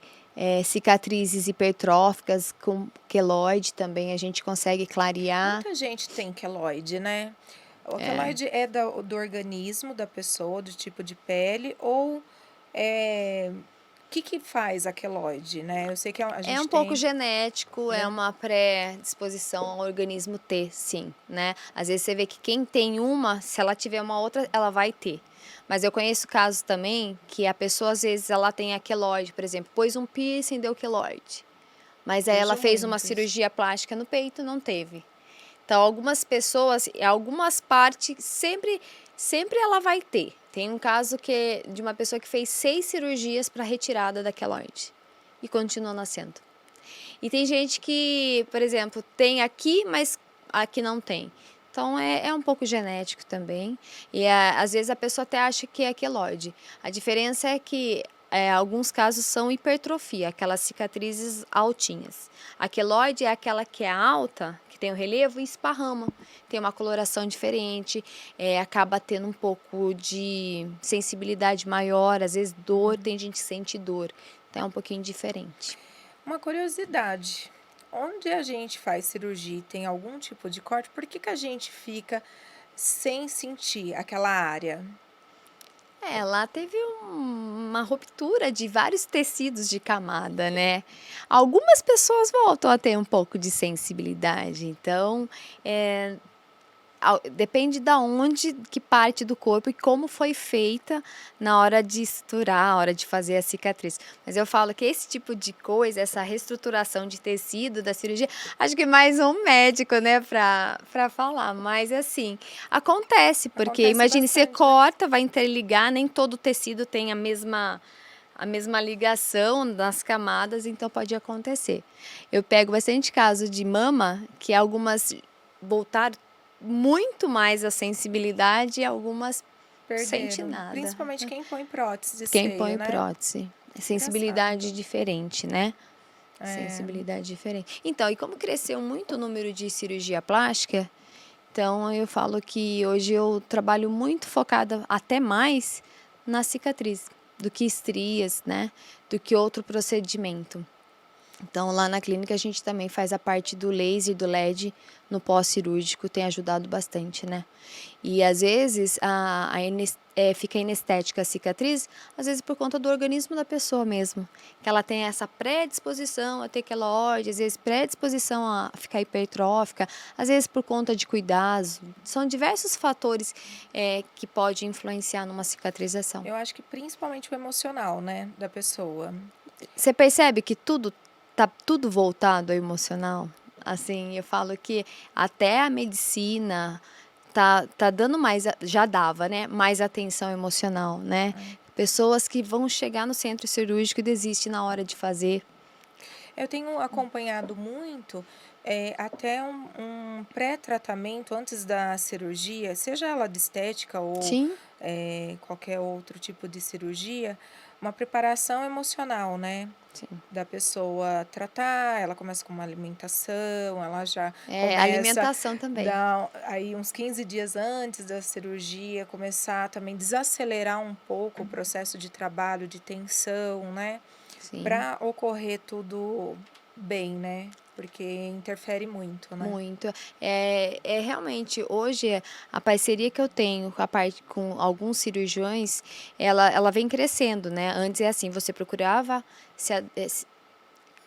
cicatrizes hipertróficas com queloide também a gente consegue clarear. Muita gente tem queloide, né? O queloide é do organismo da pessoa, do tipo de pele, ou o que faz a queloide, né? Eu sei que a É gente um pouco tem. genético, é uma predisposição ao organismo ter, sim, né? Às vezes você vê que quem tem uma, se ela tiver uma outra, ela vai ter. Mas eu conheço casos também que a pessoa, às vezes, ela tem a queloide, por exemplo, pôs um piercing e deu queloide. Mas aí ela Vejo fez uma muito isso. cirurgia plástica no peito, não teve. Então, algumas pessoas, algumas partes, sempre ela vai ter. Tem um caso de uma pessoa que fez 6 cirurgias para retirada da queloide e continuou nascendo. E tem gente que, por exemplo, tem aqui, mas aqui não tem. Então, é um pouco genético também. E às vezes a pessoa até acha que é queloide. A diferença é que alguns casos são hipertrofia, aquelas cicatrizes altinhas. A queloide é aquela que é alta, que tem o relevo e esparrama. Tem uma coloração diferente, acaba tendo um pouco de sensibilidade maior, às vezes dor, tem gente que sente dor. Então, é um pouquinho diferente. Uma curiosidade. Onde a gente faz cirurgia e tem algum tipo de corte, por que a gente fica sem sentir aquela área? Lá teve uma ruptura de vários tecidos de camada, né? Algumas pessoas voltam a ter um pouco de sensibilidade, então depende da onde, que parte do corpo e como foi feita na hora de estruturar, na hora de fazer a cicatriz. Mas eu falo que esse tipo de coisa, essa reestruturação de tecido da cirurgia, acho que mais um médico, né, para falar. Mas assim, acontece, porque Acontece imagine, você bastante, né? corta, vai interligar, nem todo tecido tem a mesma ligação nas camadas, então pode acontecer. Eu pego bastante caso de mama, que algumas voltaram muito mais a sensibilidade e algumas sente Perderam. nada. Principalmente quem põe prótese de Quem seio, põe né? prótese. Sensibilidade Engraçado. diferente, né? É. Sensibilidade diferente. Então, e como cresceu muito o número de cirurgia plástica, então eu falo que hoje eu trabalho muito focada até mais na cicatriz do que estrias, né? Do que outro procedimento. Então, lá na clínica a gente também faz a parte do laser, do LED no pós-cirúrgico, tem ajudado bastante, né? E às vezes fica inestética a cicatriz, às vezes por conta do organismo da pessoa mesmo. Que ela tem essa predisposição a ter queloide, às vezes predisposição a ficar hipertrófica, às vezes por conta de cuidados. São diversos fatores que podem influenciar numa cicatrização. Eu acho que principalmente o emocional, né, da pessoa. Você percebe que tá tudo voltado ao emocional? Assim, eu falo que até a medicina tá dando mais, já dava, né? Mais atenção emocional, né? Pessoas que vão chegar no centro cirúrgico e desistem na hora de fazer. Eu tenho acompanhado muito até um pré-tratamento antes da cirurgia, seja ela de estética ou Sim, qualquer outro tipo de cirurgia, uma preparação emocional, né? sim. Da pessoa tratar, ela começa com uma alimentação, ela já começa Alimentação também. dar aí uns 15 dias antes da cirurgia, começar também desacelerar um pouco o processo de trabalho, de tensão, né? Sim. Para ocorrer tudo bem, né? Porque interfere muito, né? Muito. Realmente, hoje, a parceria que eu tenho com alguns cirurgiões, ela vem crescendo, né? Antes é assim, você procurava,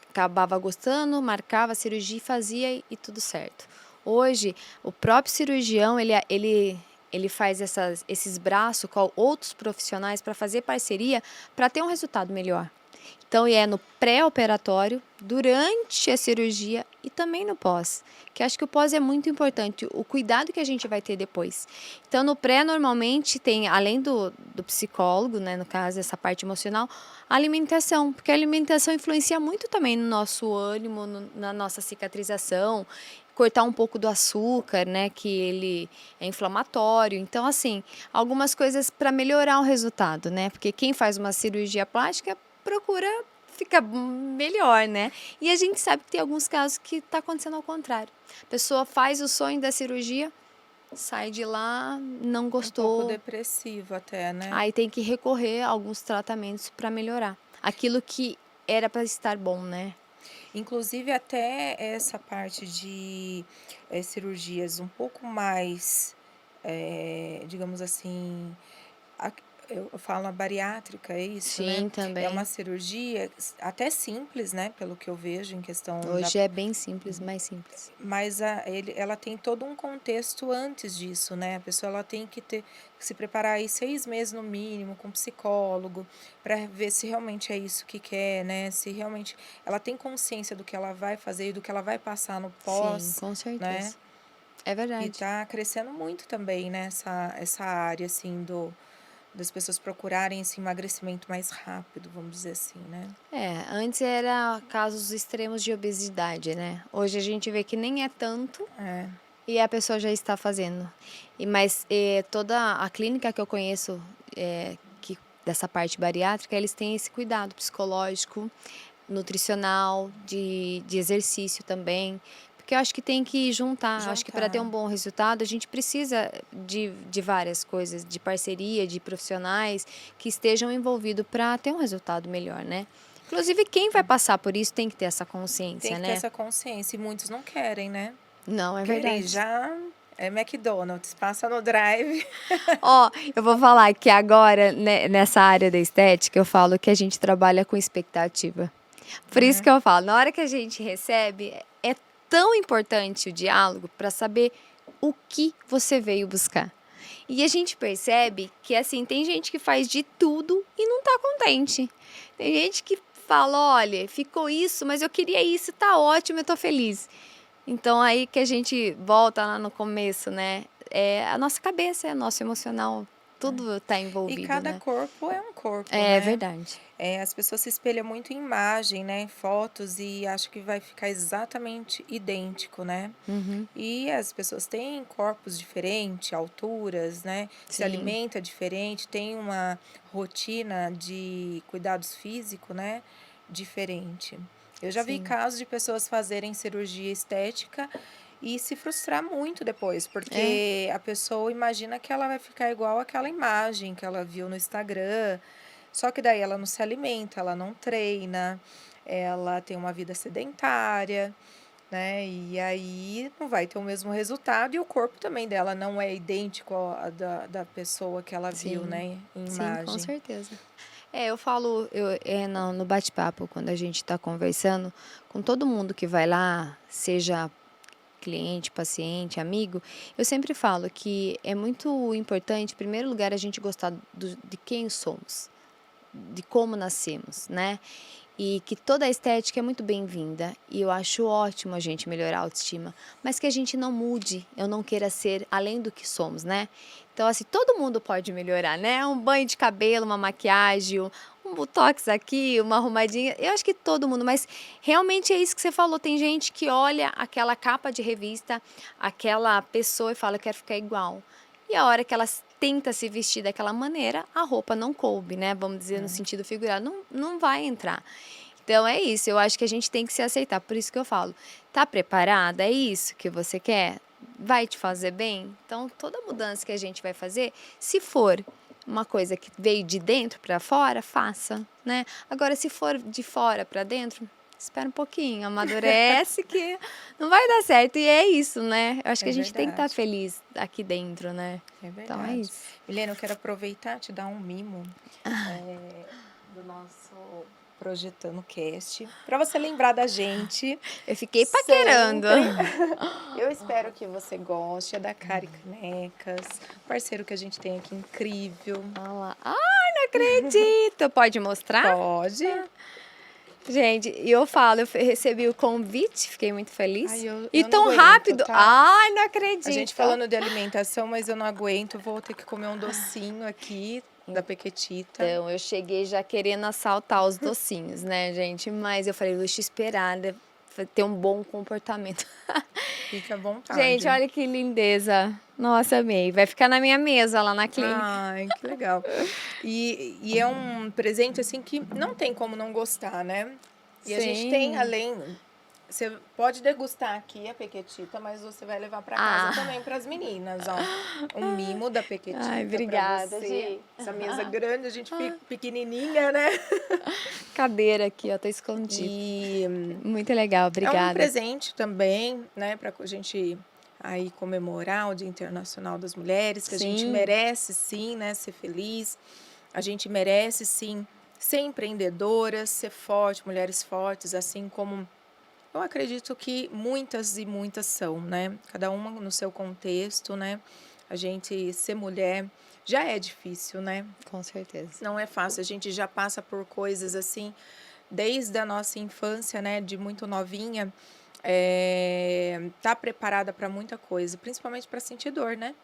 acabava gostando, marcava a cirurgia, fazia e tudo certo. Hoje, o próprio cirurgião, ele faz esses braços com outros profissionais para fazer parceria para ter um resultado melhor. Então, e é no pré-operatório, durante a cirurgia e também no pós. Que acho que o pós é muito importante, o cuidado que a gente vai ter depois. Então, no pré, normalmente, tem, além do psicólogo, né, no caso, essa parte emocional, a alimentação. Porque a alimentação influencia muito também no nosso ânimo, na nossa cicatrização. Cortar um pouco do açúcar, né, que ele é inflamatório. Então, assim, algumas coisas para melhorar o resultado, né? Porque quem faz uma cirurgia plástica procura ficar melhor, né? E a gente sabe que tem alguns casos que está acontecendo ao contrário. A pessoa faz o sonho da cirurgia, sai de lá, não Um pouco gostou, depressivo até, né? aí tem que recorrer a alguns tratamentos para melhorar. Aquilo que era para estar bom, né? Inclusive até essa parte de cirurgias um pouco mais, digamos assim, a- eu falo a bariátrica, é isso, né? Sim, É uma também. cirurgia até simples, né? Pelo que eu vejo em questão da. Hoje é bem simples, mais simples. Mas ela tem todo um contexto antes disso, né? A pessoa ela tem que se preparar aí 6 meses no mínimo com psicólogo para ver se realmente é isso que quer, né? Se realmente ela tem consciência do que ela vai fazer e do que ela vai passar no Sim, pós, com né? certeza. É E verdade. tá crescendo muito também, né? Essa área, assim, das pessoas procurarem esse emagrecimento mais rápido, vamos dizer assim, né? É, antes era casos extremos de obesidade, né? Hoje a gente vê que nem é tanto É, e a pessoa já está fazendo. Mas toda a clínica que eu conheço dessa parte bariátrica, eles têm esse cuidado psicológico, nutricional, de exercício também. Porque eu acho que tem que juntar. Eu acho que para ter juntar. um bom resultado, a gente precisa de várias coisas, de parceria, de profissionais que estejam envolvidos para ter um resultado melhor, né? Inclusive, quem vai passar por isso tem que ter essa Tem consciência, que ter né? essa consciência e muitos não querem, né? Não, é Querem verdade. já McDonald's, passa no drive. Ó, eu vou falar que agora, né, nessa área da estética, eu falo que a gente trabalha com expectativa. Por isso que eu falo, na hora que a gente recebe, é tão importante o diálogo para saber o que você veio buscar. E a gente percebe que, assim, tem gente que faz de tudo e não tá contente. Tem gente que fala, olha, ficou isso, mas eu queria isso, tá ótimo, eu tô feliz. Então, aí que a gente volta lá no começo, né? É a nossa cabeça, é nosso emocional, tudo tá E envolvido, cada né? corpo é um corpo, É né? verdade. As pessoas se espelham muito em imagem, né? Em fotos e acham que vai ficar exatamente idêntico, né? Uhum, E as pessoas têm corpos diferentes, alturas, né? Se sim, alimenta diferente, tem uma rotina de cuidados físicos, né? Diferente. Eu já vi sim. casos de pessoas fazerem cirurgia estética e se frustrar muito depois, É, porque a pessoa imagina que ela vai ficar igual àquela imagem que ela viu no Instagram. Só que daí ela não se alimenta, ela não treina, ela tem uma vida sedentária, né? E aí não vai ter o mesmo resultado e o corpo também dela não é idêntico ao da pessoa que ela viu, sim, né, em sim, com imagem. certeza. Eu falo, no bate-papo, quando a gente está conversando, com todo mundo que vai lá, seja cliente, paciente, amigo, eu sempre falo que é muito importante, em primeiro lugar, a gente gostar de quem somos, de como nascemos, né? E que toda a estética é muito bem-vinda e eu acho ótimo a gente melhorar a autoestima, mas que a gente não mude, eu não queira ser além do que somos, né? Então, assim, todo mundo pode melhorar, né? Um banho de cabelo, uma maquiagem, um botox aqui, uma arrumadinha, eu acho que todo mundo, mas realmente é isso que você falou. Tem gente que olha aquela capa de revista, aquela pessoa e fala, eu quero ficar igual. E a hora que ela tenta se vestir daquela maneira, a roupa não coube, né? Vamos dizer no sentido figurado, não vai entrar. Então é isso, eu acho que a gente tem que se aceitar. Por isso que eu falo, tá preparada? É isso que você quer? Vai te fazer bem? Então toda mudança que a gente vai fazer, se for uma coisa que veio de dentro para fora, faça, né? Agora se for de fora para dentro, espera um pouquinho, amadurece que não vai dar certo. E é isso, né? Eu acho que É a gente tem que estar verdade, feliz aqui dentro, né? é Então é verdade. isso. Milena, eu quero aproveitar e te dar um mimo, do nosso Projetando Cast, para você lembrar da gente. Eu fiquei paquerando. Eu espero que você goste. É da Cari Canecas, parceiro que a gente tem aqui incrível. Olha lá. Ai, não acredito. Pode mostrar? Pode. Gente, e eu falo, eu recebi o convite, fiquei muito feliz. Ai, eu E não tão aguento, rápido. tá? Ai, não acredito. A gente falando de alimentação, mas eu não aguento. Vou ter que comer um docinho aqui da Pequetita. Então, eu cheguei já querendo assaltar os docinhos, né, gente? Mas eu falei, deixa eu esperar, né, ter um bom comportamento. Fica à vontade. Gente, olha que lindeza. Nossa, amei. Vai ficar na minha mesa lá na clínica. Ai, que legal. E é um presente, assim, que não tem como não gostar, né? E a gente tem, Sim. além... Você pode degustar aqui a Pequetita, mas você vai levar para casa também para as meninas, ó. Um mimo da Pequetita. Ai, obrigada, pra você. Gi. Essa mesa grande, a gente fica pequenininha, né? Cadeira aqui, ó, tá escondida. E Muito legal, é um obrigada. presente também, né, para a gente aí comemorar o Dia Internacional das Mulheres, que a gente Sim. merece sim, né, ser feliz. A gente merece sim ser empreendedoras, ser forte, mulheres fortes, assim como eu acredito que muitas e muitas são, né? Cada uma no seu contexto, né? A gente ser mulher já é difícil, né? Com certeza. Não é fácil, a gente já passa por coisas assim, desde a nossa infância, né? De muito novinha, tá preparada para muita coisa, principalmente para sentir dor, né?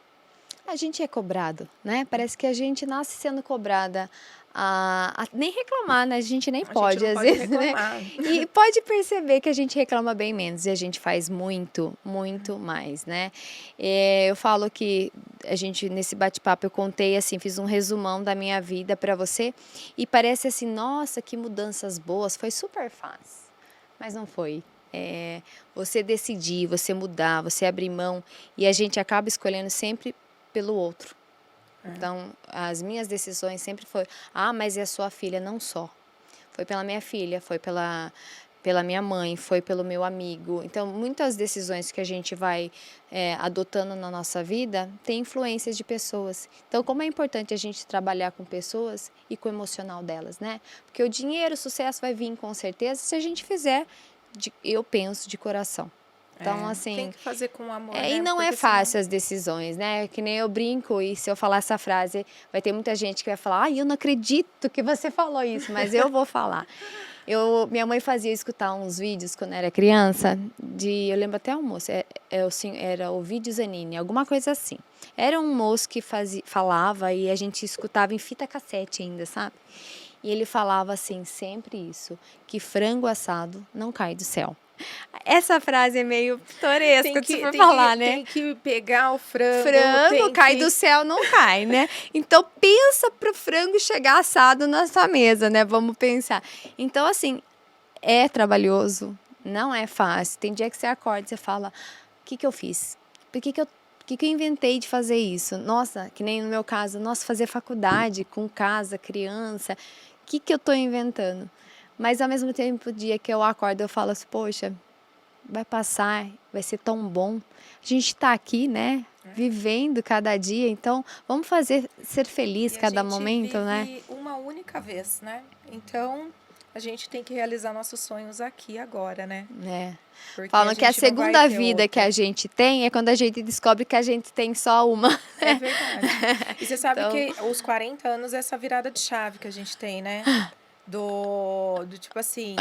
A gente é cobrado, né? Parece que a gente nasce sendo cobrada a nem reclamar, né? A gente nem pode, gente não às pode vezes, né? reclamar. E pode perceber que a gente reclama bem menos e a gente faz muito, muito mais, né? Eu falo que a gente, nesse bate-papo, eu contei assim, fiz um resumão da minha vida para você e parece assim, nossa, que mudanças boas, foi super fácil, mas não foi. Você decidir, você mudar, você abrir mão e a gente acaba escolhendo sempre pelo outro. Então, as minhas decisões sempre foram, mas é a sua filha, não só. Foi pela minha filha, foi pela minha mãe, foi pelo meu amigo. Então, muitas decisões que a gente vai adotando na nossa vida tem influências de pessoas. Então, como é importante a gente trabalhar com pessoas e com o emocional delas, né? Porque o dinheiro, o sucesso vai vir com certeza se a gente fizer, eu penso, de coração. Então, assim, tem que fazer com amor, e né? não é Porque fácil as decisões, né? Que nem eu brinco e se eu falar essa frase, vai ter muita gente que vai falar, eu não acredito que você falou isso, mas eu vou falar. Minha mãe fazia escutar uns vídeos quando eu era criança, eu lembro até o moço, era o vídeo Zanini, alguma coisa assim. Era um moço que falava e a gente escutava em fita cassete ainda, sabe? E ele falava assim, sempre isso, que frango assado não cai do céu. Essa frase é meio pitoresca se for falar, né? Tem que pegar o frango. Frango cai do céu, não cai, né? Então, pensa pro frango chegar assado na sua mesa, né? Vamos pensar. Então, assim, é trabalhoso, não é fácil. Tem dia que você acorda e você fala, o que eu fiz? Por que eu inventei de fazer isso? Nossa, que nem no meu caso, fazer faculdade com casa, criança, o que eu tô inventando? Mas, ao mesmo tempo, o dia que eu acordo, eu falo assim, poxa, vai passar, vai ser tão bom. A gente está aqui, né? Vivendo cada dia, então vamos ser feliz cada momento, né? A gente vive uma única vez, né? Então, a gente tem que realizar nossos sonhos aqui agora, né? Falam que a segunda vida que a gente tem é quando a gente descobre que a gente tem só uma. É verdade. E você sabe que os 40 anos é essa virada de chave que a gente tem, né? Do tipo assim,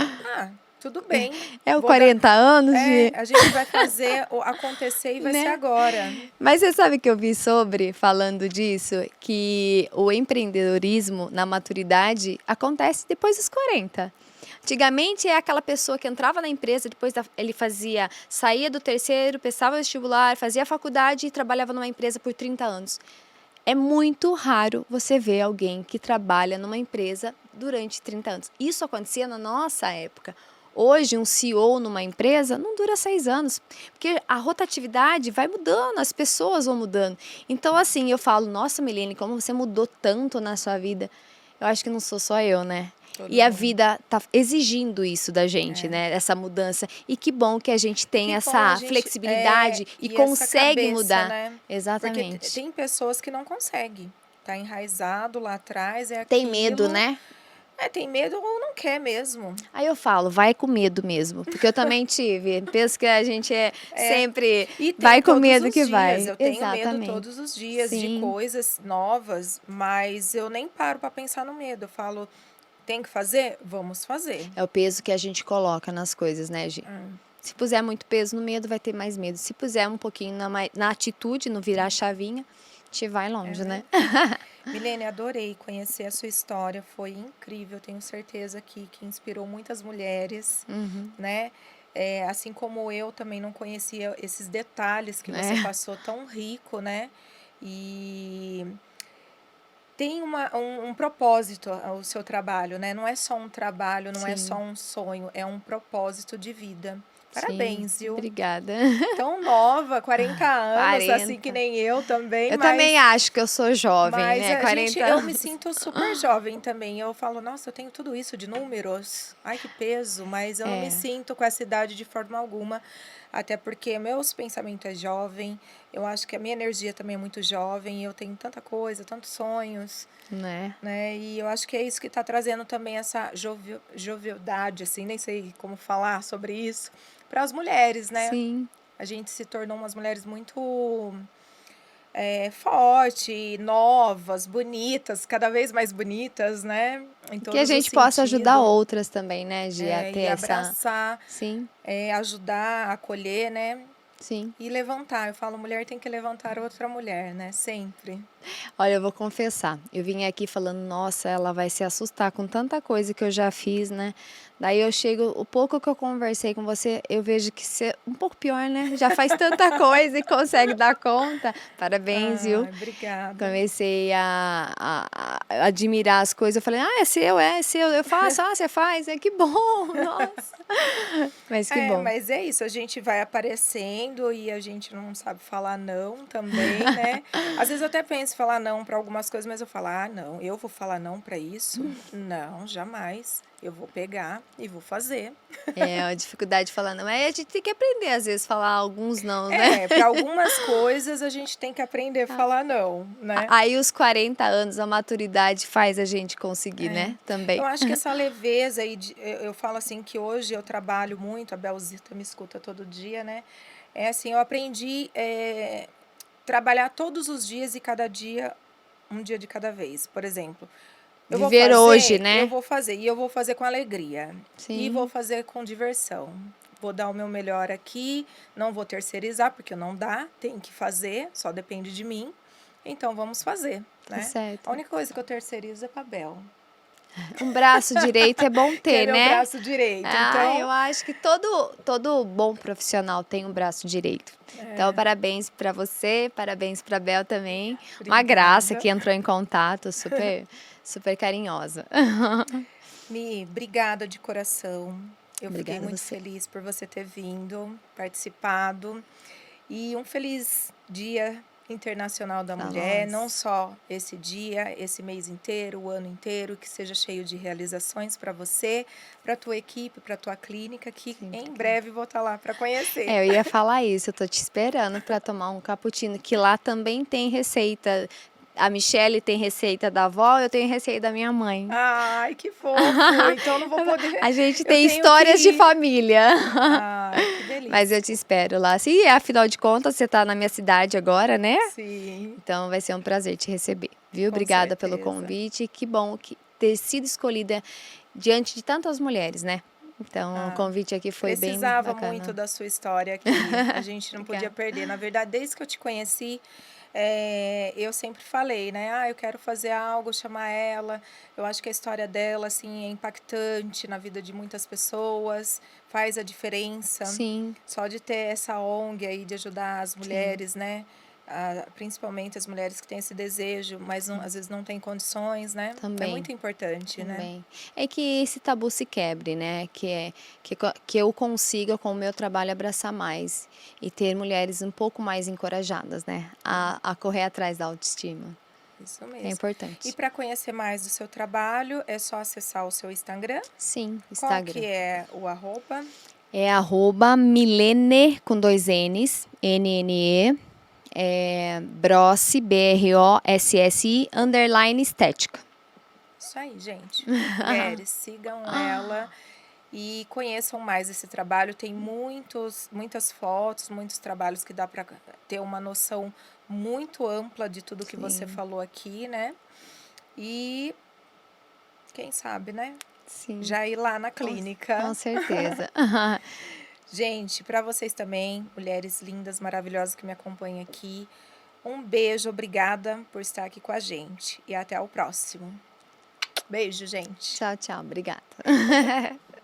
tudo bem. É o 40 anos de... A gente vai fazer acontecer e vai ser agora. Mas você sabe que eu vi falando disso, que o empreendedorismo na maturidade acontece depois dos 40. Antigamente é aquela pessoa que entrava na empresa, depois ele saía do terceiro, prestava vestibular, fazia faculdade e trabalhava numa empresa por 30 anos. É muito raro você ver alguém que trabalha numa empresa durante 30 anos. Isso acontecia na nossa época. Hoje, um CEO numa empresa não dura 6 anos, porque a rotatividade vai mudando, as pessoas vão mudando. Então, assim, eu falo, nossa, Milene, como você mudou tanto na sua vida. Eu acho que não sou só eu, né? A vida está exigindo isso da gente, né? Essa mudança. E que bom que a gente tem essa flexibilidade e consegue cabeça, mudar. Né? Exatamente. Porque tem pessoas que não conseguem. Tá enraizado lá atrás, Tem medo, né? tem medo ou não quer mesmo. Aí eu falo, vai com medo mesmo, porque eu também tive. Penso que a gente sempre E tem vai com todos medo os que dias. vai. Eu tenho medo Exatamente. todos os dias de Sim, coisas novas, mas eu nem paro para pensar no medo. Eu falo, tem que fazer? Vamos fazer. é o peso que a gente coloca nas coisas, né, Gi? Hum. Se puser muito peso no medo, vai ter mais medo. Se puser um pouquinho na atitude, no virar a chavinha, a gente vai É longe, né? verdade. Milene, adorei conhecer a sua história, foi incrível, tenho certeza que inspirou muitas mulheres, Uhum. né? Assim como eu também não conhecia esses detalhes que você É, passou tão rico, né? E tem um propósito o seu trabalho, né? Não é só um trabalho, não é só sim, um sonho, é um propósito de vida. sim. Parabéns, viu? Obrigada. Tão nova, 40 anos, assim que 40. nem eu também, Eu também mas acho que eu sou jovem, mas né? a gente, 40 eu me anos. sinto super jovem também. Eu falo, nossa, eu tenho tudo isso de números. Ai, que peso, mas eu não me É, sinto com essa idade de forma alguma. Até porque meus pensamentos é jovem. Eu acho que a minha energia também é muito jovem. Eu tenho tanta coisa, tantos sonhos, né? né? E eu acho que é isso que está trazendo também essa jovialidade, assim, nem sei como falar sobre isso, para as mulheres, né? Sim. A gente se tornou umas mulheres muito forte, novas, bonitas, cada vez mais bonitas, né? Em Que a todos os gente possa ajudar sentidos. outras também, né, Gi, a ter E essa. abraçar, Sim, ajudar, acolher, né? sim. E levantar. Eu falo, mulher tem que levantar outra mulher, né? Sempre. Olha, eu vou confessar, eu vim aqui falando, nossa, ela vai se assustar com tanta coisa que eu já fiz, né? Daí eu chego, o pouco que eu conversei com você, eu vejo que você é um pouco pior, né? Já faz tanta coisa e consegue dar conta. Parabéns, viu? Ai, obrigada. Comecei a admirar as coisas. Eu falei, ah, é seu. Eu faço, ah, você faz, que bom, nossa. Mas que bom. Mas é isso, a gente vai aparecendo e a gente não sabe falar não também, né? Às vezes eu até penso em falar não para algumas coisas, mas eu falo, ah, não, eu vou falar não para isso? Não, jamais. Eu vou pegar e vou fazer. É, a dificuldade de falar não. Aí a gente tem que aprender, às vezes, falar alguns não, né? Para algumas coisas a gente tem que aprender a falar não, né? Aí os 40 anos, a maturidade faz a gente conseguir, É. né? Também. Eu acho que essa leveza aí, eu falo assim que hoje eu trabalho muito, a Belzita me escuta todo dia, né? É assim, eu aprendi trabalhar todos os dias e cada dia, um dia de cada vez. Por exemplo, Viver hoje, eu né? vou fazer, e eu vou fazer com alegria. E vou Sim, fazer com diversão. Vou dar o meu melhor aqui, não vou terceirizar, porque não dá, tem que fazer, só depende de mim. Então vamos fazer, tá né? A certo. única coisa que eu terceirizo é pra Bel, Um braço direito é bom que é ter, meu né? braço direito. Ah, eu Então, acho que todo bom profissional tem um braço direito. Então, parabéns para você, parabéns para Bel também. Uma graça obrigada. que entrou em contato, super, super carinhosa. Mi, obrigada de coração. Eu fiquei Obrigada a muito você. feliz por você ter vindo, participado. E um feliz Dia Internacional da Pra Mulher, não nós. só esse dia, esse mês inteiro, o ano inteiro, que seja cheio de realizações para você, para tua equipe, para tua clínica, que Sim, em obrigada. breve vou estar lá para conhecer. É, eu ia falar isso, eu tô te esperando para tomar um cappuccino, que lá também tem receita. A Michelle tem receita da avó, eu tenho receita da minha mãe. Ai, que fofo! Então não vou poder. A gente Eu tem tenho que histórias de ir. família. Ai, que Mas eu delícia. te espero lá. Se afinal de contas você tá na minha cidade agora, né? Sim, Então vai ser um prazer te receber, viu? com Obrigada pelo certeza. convite. Que bom que ter sido escolhida diante de tantas mulheres, né? Então o Ah, convite aqui foi bem precisava muito bacana. da sua história aqui. A gente não podia Obrigada. perder. Na verdade, desde que eu te conheci, eu sempre falei, né? Ah, eu quero fazer algo, chamar ela. Eu acho que a história dela, assim, é impactante na vida de muitas pessoas, faz a diferença. Sim, Só de ter essa ONG aí de ajudar as sim, mulheres, né? Principalmente as mulheres que têm esse desejo, mas sim. às vezes não têm condições, né? É Também, muito importante, né? também. É que esse tabu se quebre, né? Que eu consiga, com o meu trabalho, abraçar mais e ter mulheres um pouco mais encorajadas, né? A correr atrás da autoestima. Isso É mesmo. E importante. para conhecer mais do seu trabalho, é só acessar o seu Instagram. Sim, Qual que Instagram. é o arroba? É @Milene com 2 N's, NNE, Brossi, BROSSI, _estética. isso aí, gente. Mulheres, sigam ela e conheçam mais esse trabalho. Tem muitas fotos, muitos trabalhos que dá para ter uma noção muito ampla de tudo que você Sim, falou aqui, né? E quem sabe, né? sim, Já ir lá na com clínica. certeza. Gente, para vocês também, mulheres lindas, maravilhosas que me acompanham aqui, um beijo, obrigada por estar aqui com a gente e até o próximo. Beijo, gente. Tchau, tchau, obrigada.